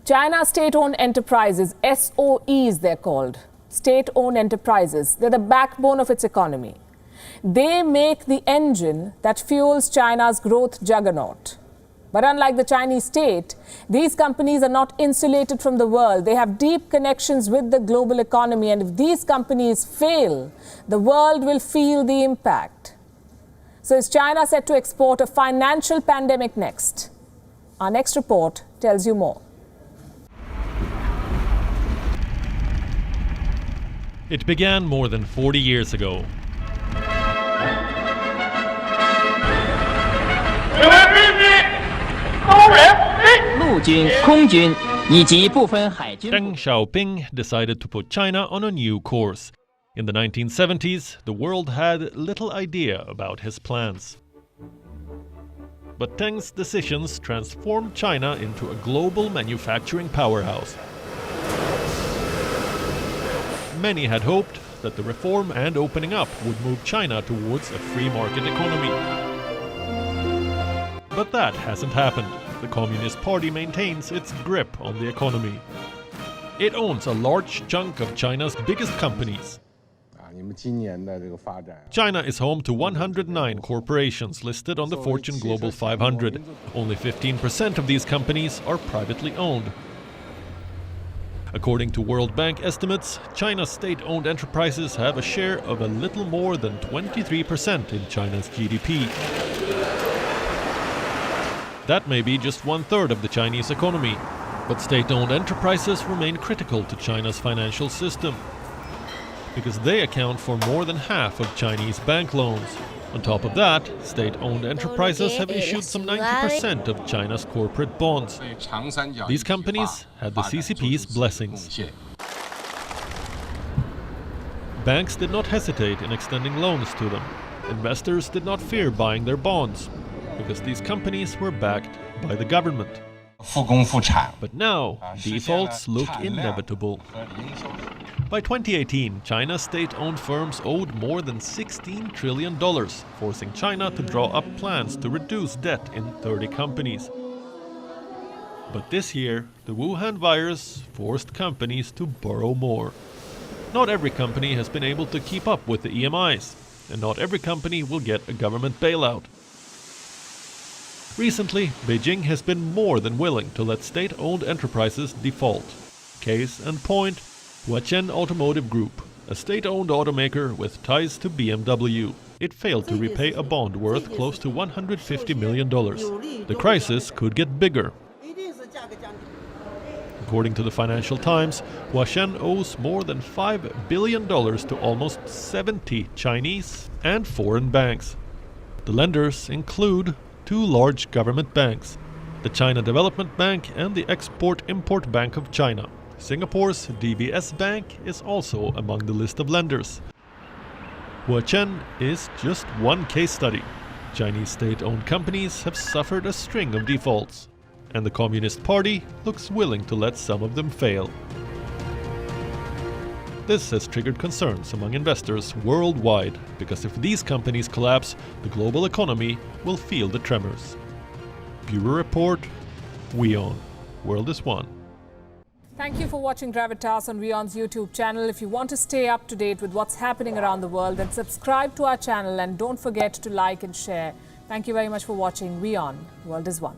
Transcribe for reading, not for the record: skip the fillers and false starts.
China state-owned enterprises, SOEs they're called, state-owned enterprises, they're the backbone of its economy. They make the engine that fuels China's growth juggernaut. But unlike the Chinese state, these companies are not insulated from the world. They have deep connections with the global economy, and if these companies fail, the world will feel the impact. So is China set to export a financial pandemic next? Our next report tells you more. It began more than 40 years ago. Deng Xiaoping decided to put China on a new course. In the 1970s, the world had little idea about his plans. But Deng's decisions transformed China into a global manufacturing powerhouse. Many had hoped that the reform and opening up would move China towards a free market economy. But that hasn't happened. The Communist Party maintains its grip on the economy. It owns a large chunk of China's biggest companies. China is home to 109 corporations listed on the Fortune Global 500. Only 15% of these companies are privately owned. According to World Bank estimates, China's state-owned enterprises have a share of a little more than 23% in China's GDP. That may be just 1/3 of the Chinese economy, but state-owned enterprises remain critical to China's financial system because they account for more than half of Chinese bank loans. On top of that, state-owned enterprises have issued some 90% of China's corporate bonds. These companies had the CCP's blessings. Banks did not hesitate in extending loans to them. Investors did not fear buying their bonds because these companies were backed by the government. But now, defaults look inevitable. By 2018, China's state-owned firms owed more than $16 trillion, forcing China to draw up plans to reduce debt in 30 companies. But this year, the Wuhan virus forced companies to borrow more. Not every company has been able to keep up with the EMIs, and not every company will get a government bailout. Recently, Beijing has been more than willing to let state-owned enterprises default. Case in point, Huaqian Automotive Group, a state-owned automaker with ties to BMW. It failed to repay a bond worth close to $150 million. The crisis could get bigger. According to the Financial Times, Huaqian owes more than $5 billion to almost 70 Chinese and foreign banks. The lenders include 2 large government banks, the China Development Bank and the Export-Import Bank of China. Singapore's DBS Bank is also among the list of lenders. Huaqian is just one case study. Chinese state-owned companies have suffered a string of defaults, and the Communist Party looks willing to let some of them fail. This has triggered concerns among investors worldwide, because if these companies collapse, the global economy will feel the tremors. Bureau Report, WION. World is One. Thank you for watching Gravitas on WION's YouTube channel. If you want to stay up to date with what's happening around the world, then subscribe to our channel and don't forget to like and share. Thank you very much for watching WION. World is One.